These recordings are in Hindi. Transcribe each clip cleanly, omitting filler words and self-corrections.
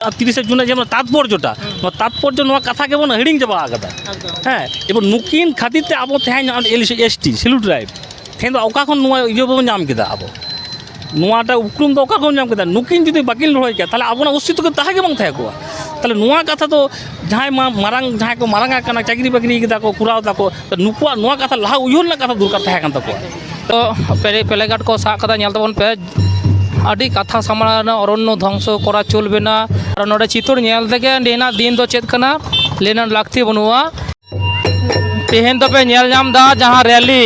30 জুনে যেমন তাৎপর্যটা তাৎপর্য নোয়া কথা কে বন হিড়িং চাবা আকাদা হ্যাঁ এবার নুকিন খাতিরতে আবো তেহাñ এসটি সিলু ট্রাইব তেহাñ ওকা খন নোয়া ইয়ে বন নাম কেদা আবো নোয়াটা উপক্রম তো ওকা খন নাম কেদা নুকিন যদি বাকিল রয় কে তাহলে আবনা অস্তিত্ব কে তাহাকে বং থাকে কোয়া তাহলে নোয়া কথা তো যাই মারাং যাই को মারাং কানা চাকরি বাকরি কেদা को কুরাও তাকো নুকুয়া নোয়া কথা লাহা উইহর না কথা দরকার থাকে কান তাকো तो पेलेघाट को सा कदा नेल तबन पे आदि कथा सामना अरण्य ध्वंस करा चलबे ना और नोडे चित्र नेल तेगे नेना दिन दो चेद कना लेना लाक्ति बनुआ तेहेन तो पे नेल नाम दा जहां रैली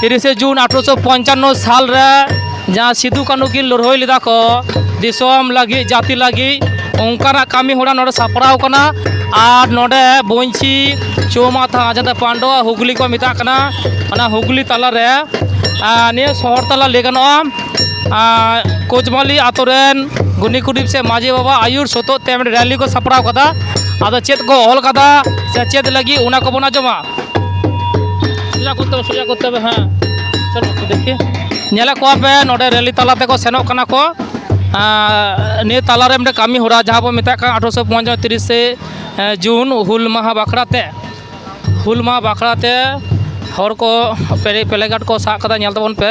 30 जून 1855 साल रे जहां सिदू कानू की लड़ाई लेदा को दिसोम लगी जाति लगी उनकाना कामी होड़ा नोडे सापड़ाव कना और नोडे बोंची चौमाथा जहां पांडवा हुगली को मिता कना अना हुगली तला रे ने शहर तला लेगन कोचमाली आतोरेन गुनीकुडीप से माझी बाबा आयुर सोतो तेम रैली को सपड़ाव कदा आदो चेत को हल कदा से चेत लगी उना को बना जमा सुजा करते हाँ चलो तो देखिए नेला को पे नोडे रैली तला ते को सेनो कना को ने तला रे कामी होरा जहां बो मिता का 1835 जून हुल माह बाखड़ाते हर को पेलेघाट को सा कदा नेल तबन पे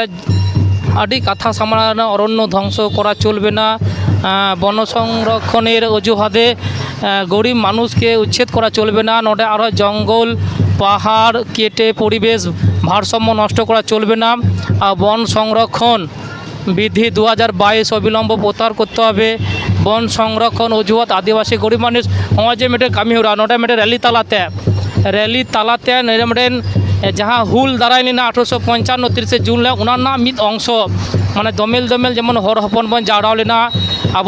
आदि कथा सामना अरण्य ध्वंस करा चलबे ना वन संरक्षणेर अजुहाते गरीब मानुष के उच्छेद करा चलबे ना नोडे आरो जंगल पहाड़ केटे परिवेश भारसाम्य नष्ट करा चलबे ना वन संरक्षण विधि 2022 अविलम्ब प्रत्याहार करते हैं वन संरक्षण अजुहात आदिवासी गरीब मानुष हमारे मिटे कामी हो रहा नोडे मिटे रैली तालाते मेन जहाँ हुल दाराय लेना 1855 30 जून ले उना मिद अंश माने दमेल जेमन हर हपन बन जावड़ा लेना अब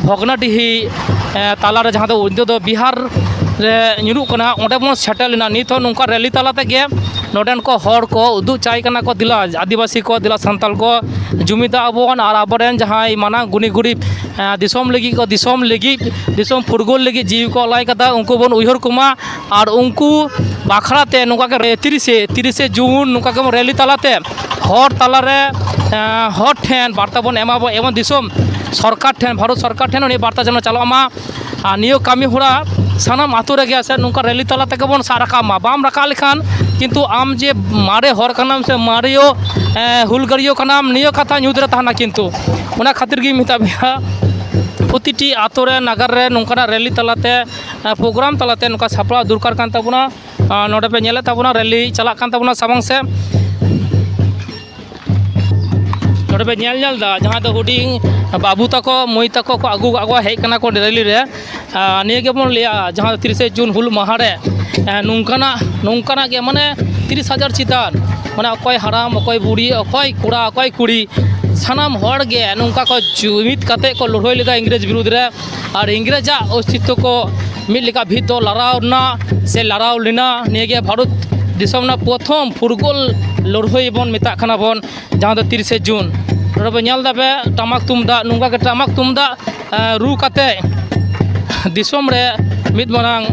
भगनाडीही तालारे जहाँ दो बिहार रे ᱧᱩᱨᱩᱜ ᱠᱟᱱᱟ ᱚᱸᱰᱮ ᱵᱚᱱ ᱥᱮᱴᱮᱨ ᱞᱮᱱᱟ ᱱᱤᱛ ᱦᱚᱸ ᱱᱚᱝᱠᱟ ᱨᱮᱞᱤ ᱛᱟᱞᱟ ᱛᱮᱜᱮ ᱱᱚᱰᱮᱱ ᱠᱚ ᱦᱚᱲ ᱠᱚ ᱩᱫᱩᱜ ᱪᱟᱭ ᱠᱟᱱᱟ ᱠᱚ ᱫᱤᱞᱟ ᱟᱹᱫᱤᱵᱟᱹᱥᱤ ᱠᱚ ᱫᱤᱞᱟ ᱥᱟᱱᱛᱟᱲ ᱠᱚ ᱡᱩᱢᱤᱫᱟ ᱟᱵᱚᱱ ᱟᱨ ᱟᱵᱚᱨᱮᱱ ᱡᱟᱦᱟᱸᱭ ᱢᱟᱱᱟᱝ ᱜᱩᱱᱤ ᱜᱩᱨᱤᱵ दिसोम फुटगोल लगी जीव को लाई कदा उनको बन उहर कुमा और उनको बाखड़ाते नुका के 30 जून नुका के रैली तालाते हर तालारे हर ठेन बार्ता बन एमाबो एवं दिसोम सरकार ठेन भारत सरकार ठेन उनी बार्ता जन चलामा नियो कामी हुड़ा सानाम आतु रे गया से नुका रैली ताला तक बन साराकामा बाम रका लेखान किंतु आम जे मारे हर कानाम से मारियो हुलगरियो कानाम नियो कथा ᱧᱩᱫᱨᱮ ᱛᱟᱦᱮᱱᱟ किंतु उना खातिर गी मिता बिहा प्रतिटी आतो रे नगर रे नोंकाना रैली तलाते प्रोग्राम तलाते नुका सापड़ा दरकार कान ताबुना नोडे पे नेले ताबुना रैली चला कान ताबुना सामंग से नोडे पे नेल दा जहां दो हुडिंग बाबू तको मई तको को आगु हेज कना को रैली रे निये के बन लिया जहां 30 जून हुल माहारे नोंकाना के माने 30,000 चितान माने अकय हराम अकय बुढ़ी अकय कोड़ा अकय कुड़ी सानाम हर गे नौका को जुमिद कते को लड़ाई लेदा इंग्रेज विरुद्ध रे और इंग्रेजा अस्तित्व को मिद लेका भित दो लड़ावना से लड़ाव लेना निगे भारत दिसम ना प्रथम फुटबॉल लड़ाई बन मिता खाना बन जहां दो 30 जून रबे नेल दाबे टमाक तुमदा नौका के टमाक तुमदा रू कते दिसम रे मिद मांग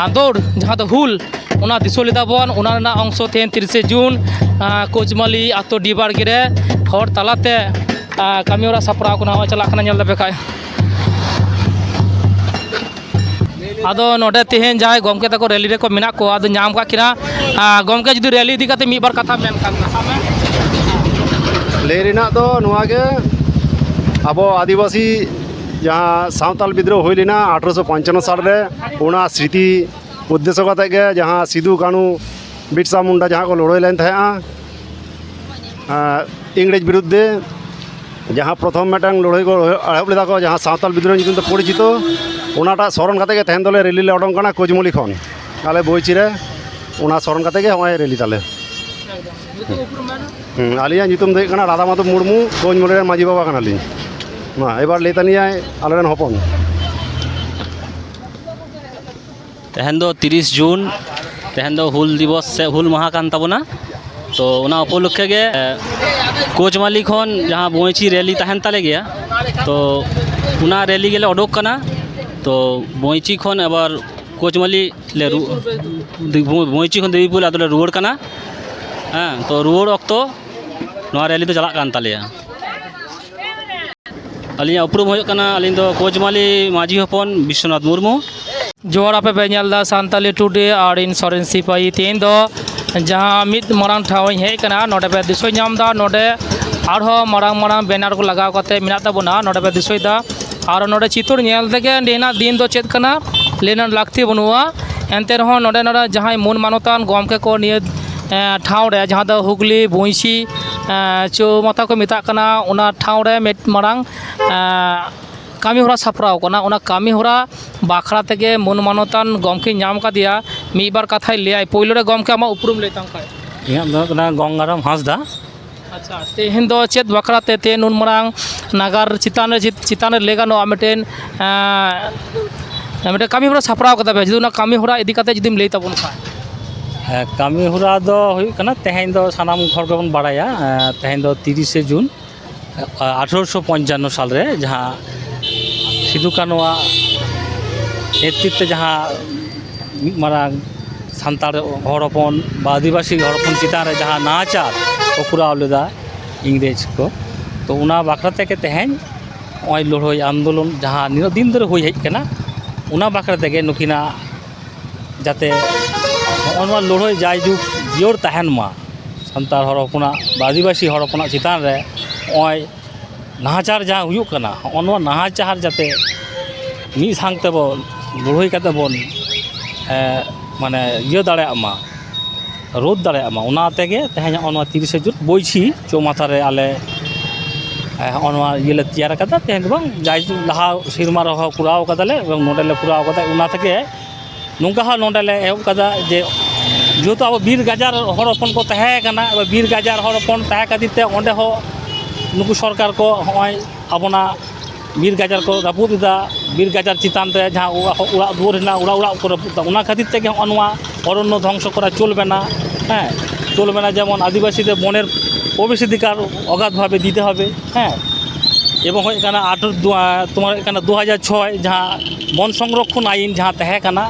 आदर जहां दो हुल उना दिसो लेदा बन उना ना अंश तेन 30 जून कोचमाली आतो डिबार गिरे हर तालाते कामियोरा सापड़ा को चला नेल दाबे खाय आदो नोडे तेहेन जाय गमके तको रैली रे को मेना को आदो नाम का किना गमके जुदी रैली इदी काते मी बार कथा मेन खान ले रेना दो नुआ के अबो आदिवासी जहाँ सावताल विद्रोह हुई लेना 1855 साल रे उना स्मृति उद्देश्य कते के जहाँ सिदू कानू बिरसा मुंडा जहाँ को लड़ाई लेन था इंग्रेज विरुद्धे जहाँ प्रथम मेटन लड़ाई को एहब लेदा को जहाँ सावताल विद्रोह ᱧᱩᱛᱩᱢ ᱛᱮ परिचित उनाटा स्मरण करते के तेहन दले रैली ले उडों कना कोचमली खन आले बोईची रे उना स्मरण करते के हमारे रैली ताले आलिया ᱧᱩᱛᱩᱢ दे कना राधा माधव मुर्मू कोचमली रे माझी बाबा कना ली मा एबार लेतानिया आलेन हपन तेहन दो 30 जून तेहन दो हुल दिवस से हुल माहा कान ताबोना तो उना उपलक्षे गे कोचमाली खन जहाँ बोईची रैली तहन ताले गया तो उना रैली गेले उडोक कना तो बोईची खन एबार कोचमाली ले बोईची खन देवीपुर आदले रुवाड़ कना हाँ तो रुवाड़ अक्तो नवा रैली तो चला कान तालेया ᱟᱹᱞᱤᱧᱟᱜ ᱩᱯᱨᱩᱢ ᱦᱩᱭᱩᱜ ᱠᱟᱱᱟ ᱟᱹᱞᱤᱧ ᱫᱚ ᱠᱳᱪᱢᱟᱞᱤ ᱢᱟᱹᱡᱷᱤ ᱦᱚᱯᱚᱱ ᱵᱤᱥᱥᱚᱱᱟᱛᱷ ᱢᱩᱨᱢᱩ। जोर आपे पे नेलदा सानताली टुडे और इन सोरेन सिपाही तेन दो जहां मित मरांग ठाव हेज कना नोडे पे दिसोय नामदा नोडे आरो मरांग मरांग बैनर को लगाव कते मिनात ताबोना नोडे पे दिसोय दा और नोडे चितुर नेल तेगे नेना दिन दो चेत कना लेना लागती बनुआ एनते रहो नोडे नोडे जहां मून मानतान गमके को निये ठाव रे जहां दो हुगली बुइसी चो माता को मिता कना उना ठाव रे मित मरांग कामी होरा सापराव कना उना कामी होरा बाखड़ा तेगे मन मानतान गमके नाम का दिया मी बार कथा लिया पहिलो रे गमके आमा उपरुम लेतां काय ᱤᱧᱟᱹᱜ ᱫᱚ ᱠᱟᱱᱟ ᱜᱚᱝᱜᱟᱨᱟᱢ ᱦᱟᱸᱥᱫᱟ। अच्छा तेहन दो चेत बाखड़ा ते ते नुन मरांग नागार चितान रे लेगा नो मिटेन मिटे कामी होरा सापराव कदा बे जुना कामी होरा इदी कते जुदिम लेता बन खा ᱠᱟᱹᱢᱤ ᱦᱚᱨᱟ ᱫᱚ ᱦᱩᱭᱩᱜ ᱠᱟᱱᱟ ᱛᱮᱦᱮᱧ ᱫᱚ ᱥᱟᱱᱟᱢ ᱦᱚᱲ ᱜᱮᱵᱚᱱ ᱵᱟᱲᱟᱭᱟ ᱛᱮᱦᱮᱧ ᱫᱚ 30 ᱡᱩᱱ 1855 ᱥᱟᱞ ᱨᱮ ᱡᱟᱦᱟᱸ ᱥᱤᱫᱩ ᱠᱟᱹᱱᱩᱣᱟᱜ ᱱᱮᱛᱨᱤᱛᱛᱚ ᱡᱟᱦᱟᱸ ᱢᱤᱫ ᱢᱟᱨᱟᱝ ᱥᱟᱱᱛᱟᱲ ᱦᱚᱲ ᱦᱚᱯᱚᱱ ᱵᱟ ᱟᱹᱫᱤᱵᱟᱹᱥᱤ ᱦᱚᱲ ᱦᱚᱯᱚᱱ ᱪᱮᱛᱟᱱ ᱨᱮ ᱡᱟᱦᱟᱸ ᱱᱟᱦᱟᱪᱟᱨ ᱠᱚ ᱠᱚᱨᱟᱣ ᱞᱮᱫᱟ ᱤᱝᱨᱮᱡᱽ ᱠᱚ ᱛᱚ ᱚᱱᱟ ᱵᱟᱠᱷᱨᱟ ᱛᱮᱜᱮ ᱛᱮᱦᱮᱧ ᱱᱚᱜᱼᱚᱭ ᱞᱟᱹᱲᱦᱟᱹᱭ ᱟᱱᱫᱳᱞᱚᱱ ᱡᱟᱦᱟᱸ ᱱᱤᱱᱟᱹᱜ ᱫᱤᱱ ᱫᱷᱚᱨᱮ ᱦᱩᱭ ᱦᱮᱡ ᱠᱟᱱᱟ ᱚᱱᱟ ᱵᱟᱠᱷᱨᱟ ᱛᱮᱜᱮ ᱱᱩᱠᱤᱱᱟᱜ ᱡᱟᱛᱮ ᱱᱚᱜᱼᱚ ᱱᱚᱣᱟ ᱞᱟᱹᱲᱦᱟᱹᱭ ᱡᱟᱭᱡᱩᱜᱽ ᱡᱤᱭᱟᱹᱲ ᱛᱟᱦᱮᱱ ᱢᱟ ᱥᱟᱱᱛᱟᱲ ᱦᱚᱲ ᱦᱚᱯᱚᱱᱟᱜ ᱵᱟ ᱟᱹᱫᱤᱵᱟᱹᱥᱤ ᱦᱚᱲ ᱦᱚᱯᱚᱱᱟᱜ ᱪᱮᱛᱟᱱ ᱨᱮ ᱱᱚᱜᱼᱚᱭ ᱱᱟᱦᱟᱪᱟᱨ ᱡᱟᱦᱟᱸ ᱦᱩᱭᱩᱜ ᱠᱟᱱᱟ ᱱᱚᱜᱼᱚ ᱱᱚᱣᱟ ᱱᱟᱦᱟᱪᱟᱨ ᱡᱟᱛᱮ ᱢᱤᱫ ᱥᱟᱝ ᱛᱮᱵᱚᱱ ᱞᱟᱹᱲᱦᱟᱹᱭ ᱠᱟᱛᱮ ᱵᱚᱱ ᱢᱟᱱᱮ ᱤᱭᱟᱹ ᱫᱟᱲᱮᱭᱟᱜ ᱢᱟ ᱨᱳধ ᱫᱟᱲᱮᱭᱟᱜ ᱢᱟ ᱚᱱᱟ ᱛᱮᱜᱮ ᱛᱮᱦᱮᱧ ᱱᱚᱜᱼᱚ ᱱᱚᱣᱟ 30 ᱡᱩᱱ ᱵᱚᱭᱪᱷᱤ ᱪৌমাথা ᱨᱮ ᱟᱞᱮ ᱱᱚᱜᱼᱚ ᱱᱚᱣᱟ ᱤᱭᱟᱹ ᱞᱮ ᱛᱮᱭᱟᱨ ᱠᱟᱫᱟ ᱛᱮᱦᱮᱧ ᱫᱚ ᱵᱟᱝ ᱡᱟᱭ ᱞᱟᱦᱟ ᱥᱮᱨᱢᱟ ᱨᱮᱦᱚᱸ ᱠᱚᱨᱟᱣ ᱠᱟᱫᱟᱞᱮ এবং ᱱᱚᱰᱮ ᱞᱮ ᱠᱚᱨᱟᱣ ᱠᱟᱫᱟ ᱚᱱᱟ ᱛᱮᱜᱮ ᱱᱚᱝᱠᱟ ᱦᱚᱸ ᱱᱚᱰᱮ ᱞᱮ ᱮᱦᱚᱵ ᱠᱟᱫᱟ ᱡᱮ যেহেতু আবো বীর গাজার হর হপন কো তাহে কানা বীর গাজার হর হপন তাহে খাতির তে অঁডে হ নুকু সরকার কো হয় আবনা বীর গাজার কো রাপুদ দা বীর গাজার চিতান রে যাহা উড়া দুয়ার না উড়া উড়া করে পুতা ওনা খাতির থেকে অনওয়া অরণ্য ধ্বংস করা চলবে না হ্যাঁ চলবে না যেমন আদিবাসীদের বনের প্রবেশাধিকার অগাধভাবে দিতে হবে হ্যাঁ এবং এখানে তোমার এখানে 2006 যাহা বন সংরক্ষণ আইন যাহা তাহে কানা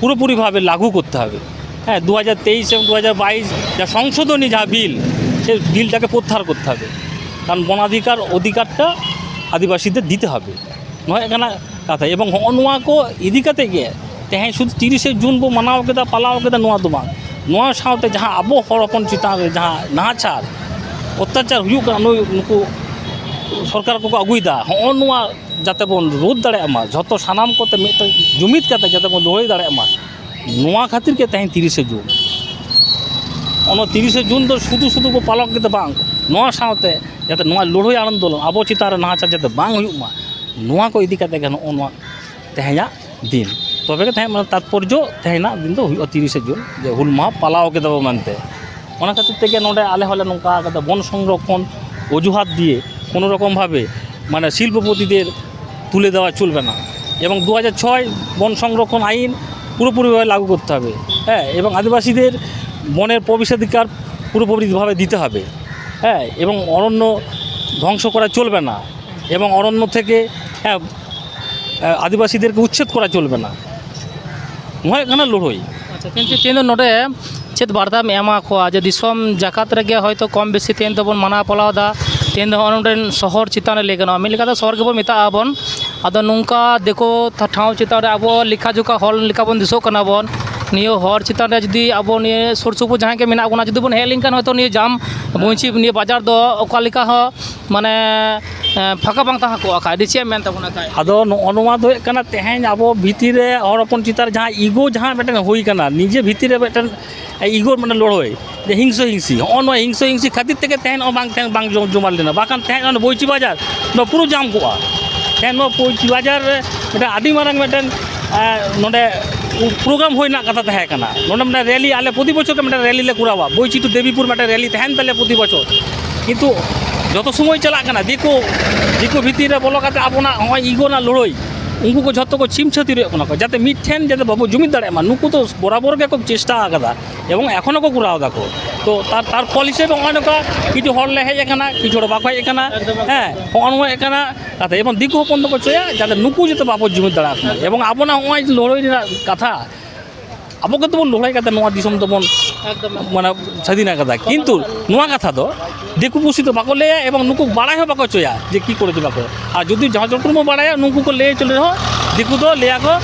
পুরোপুরিভাবে লাগু করতে হবে হ্যাঁ 2023 এবং 2022 যা সংশোধনী যা বিল সেই বিলটাকে প্রত্যাহার করতে হবে কারণ বনাধিকার অধিকারটা আদিবাসীদের দিতে হবে নয় এখানে কথা এবং নোয়া কো ইদি কাতে গিয়ে তেহেঁ শুধু 30 জুন বো মানাও কেদা পালাও কেদা নোয়া দো বাং নোয়া সাথে যাহা আবো হড় হপন চিতান রে যাহা নাহাচার অত্যাচার হুᱭᱩᱜ ᱠᱟᱱᱟ নুকু সরকার কো আগুইদা নোয়া যাতে বন রোধ দাঁড়ায় মা যত সানাম করতে জুমিত কাতে যাতে বন লড়াই দাঁড়ায় মা নোয়া খাতির কে তেহেঁ 30 জুন অন 30 জুন তো শুধু শুধু বো পালক কেদা বাং নোয়া সাথে যাতে নোয়া লড়াই আন্দোলন আবো চিতান রে নাহাচার যাতে বাং হুᱭᱩᱜ ᱢᱟ নোয়া কো ইদি কাতে গেন নোয়া তেহেঁয়া দিন তবে তেহেঁ মানে তাৎপর্য তেহেঁনা দিন তো হুᱭᱩᱜᱼᱟ 30 জুন যে হুল মাহা পালাও কেদা বো মানতে ওনা খাতির থেকে নোডে আলে হলে নৌকা কাতে বন সংরক্ষণ অজুহাত দিয়ে কোনো রকমভাবে মানে শিল্পপতিদের তুলে দেওয়া চলবে না এবং 2006 বন সংরক্ষণ আইন পুরোপুরিভাবে লাগু করতে হবে হ্যাঁ এবং আদিবাসীদের বনের প্রবেশাধিকার পুরোপুরিভাবে দিতে হবে হ্যাঁ এবং অরণ্য ধ্বংস করা চলবে না এবং অরণ্য থেকে হ্যাঁ আদিবাসীদেরকে উচ্ছেদ করা চলবে না নয় এখানে লড়াই আচ্ছা কিন্তু তেন নোডে चेत बारदाम एमा को जे दिसम जाकात रगे हयतो कम बेसी तेन दबन माना पलावदा तेन दो अनोडेन शहर चितान लेगन अमेरिका दा शहर गेबो मेता आबन आदो नुंका देखो ठाव चितान रे आबो लिखा जोखा हॉल लिखा बन दिसो कना बन नियो हर चितान रे जदी आबो नि सुरसुपु जहां के मेना गुना जदी बन हेलिंग कान हयतो नि जाम बुंची नि बाजार दो ओका लिखा ह माने फाका बांग ता को आका दिचे मेन तबना काय आदो नोआ दो कना तेहें आबो भीतिर रे हर अपन चितार जहां ईगो जहां बेटन होई कना निजे भीतिर रे बेटन ईगोर মানে লড়াই যে হিংসা হিংসি অন্য হিংসা হিংসি খাতির থেকে তেহেন বাং জমাল না বাকান তেহেন বইচি বাজার পুরো জাম কোয়া তেহেন বইচি বাজার এটা আদি মারাং মেটেন নোডে প্রোগ্রাম হই না কথা তাহে কানা নোডে মানে র্যালি আলে প্রতি বছর মানে র্যালি লে কুরাবা বইচি টু দেবীপুর মানে র্যালি তেহেন তালে প্রতি বছর কিন্তু যত সময় চালা কানা দেখো ভিতরে বলো কাতে আপনা হয় ইগো না লড়াই उनको को झतो को चिम छती जाते मिठेन जाते बाबू जुमित दाड़े नुकु तो बराबर के को चेष्टा आकादा एवं एखोनो को कुराव दाको तो तार फल हिसेबे नका किछु हरले हेज एकाना किछु बाको हेज एकाना हाँ हनवा एकाना काथे एवं दिकु हपन को चया जाते नुकु जाते बाबू जुमित दाड़ा एवं आबना हय लड़ाई कथा आबो के तो लड़ाई काते नोआ दिसम तो बन একদম মানে স্বাধীন আকাদা কিন্তু নোয়া কথা তো দেখু পুষি তো বাকো লেয়া এবং নুকু বাড়াই হোক বাকো চয়া যে কী করেছে বাকো আর যদি যাহা যটুকু বাড়ায় নুকুকে লেয়ে চলে যাও দেখু তো লেয়াকো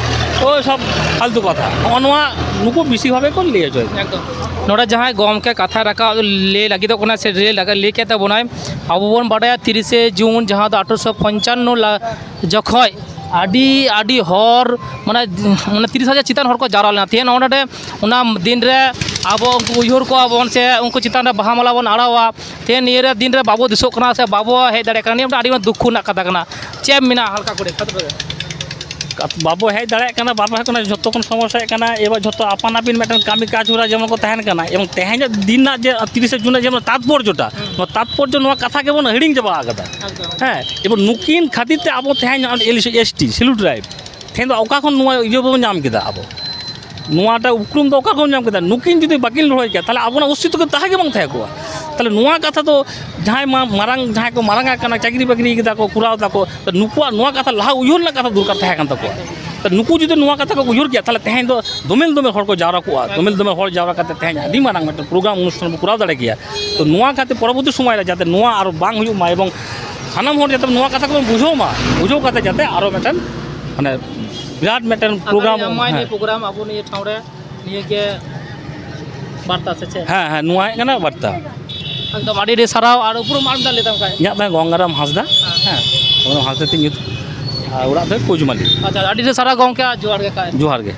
ও সব ফালতু কথা নোয়া নুকু বেশিভাবে করে লেয়ে চলে একদম নোड़ा जहाँ गमके कथा रखा ले लगी तो से रे लगा ले के बनाए अब बन बाड़ा 30 जून जहाँ 1855 जखय आडी आडी हर माने 30,000 चितान हर को जारा लेना तेन ओंडे उना दिन रे अब उनको उयहर को बन से उनको चितान रे बाहा माला बन आड़ावा तेन ये रे दिन रे बाबू दिसो कना से बाबू हेज दाड़े कना आडी दुख ना कथा कना चे मिना हल्का करे बाबू हेज दाड़ा बाबा जो समस्या एबार जो आपान आपिन कमी काज होरा जेमन को तहन एवं तेहन दिन 30 जून जेमन तात्पर्यटा तात्पर्य कथा के बन हिड़ी चाबा हाँ एबार नुकिन खातिर अब तेहन ST सिलू ट्राइब तेहन अका खन इयो बन नाम केदा अब नुआटा उपक्रम तो अका खन नाम केदा नुकिन जुदी बाकिन लड़ाई के ताले अब अस्तित्व के ताहा के बंग थाहे को ताले नुआ कथा तो जहाँ मारांग जहाँ को मारांग आकाना चाकरी बाकरी केदा को कुराव ताको तो नुकुआ नुआ कथा लहा उयहर ना कथा दरकार थाहे कान ताको तो नुकू जुदी नुआ कथा को उयहर किया ताले तेहन तो दोमेल दोमेल हर को जावरा को दोमेल दोमेल हर जावरा करते तेहन आदि मारांग मतलब प्रोग्राम अनुष्ठान कुराव दाड़े किया तो नुआ खातिर परवर्ती समय रे जाते नुआ आरो बांग हुयु मा एवं सानाम हर जाते नुआ कथा को बुझो मा बुझो करते जाते आरो मेटन माने विराट मेटन प्रोग्राम प्रोग्राम अब ये ठावरे निये के वार्ता से हाँ हाँ नुआ कना वार्ता एकदम आड़ी साराव और ऊपर मारदा लेताम का इᱧᱟᱹᱜ ᱫᱚ गंगाराम ᱦᱟᱸᱥᱫᱟ ᱦᱮᱸ गंगाराम ᱦᱟᱸᱥᱫᱟ ᱛᱤᱧ ᱧᱩᱛᱩᱢ ᱚᱲᱟᱜ ᱫᱚ ᱠᱳᱡᱢᱟᱞᱤ अच्छा आड़ी सारा गाँव के जोड़ के का ᱡᱚᱦᱟᱨ ᱜᱮ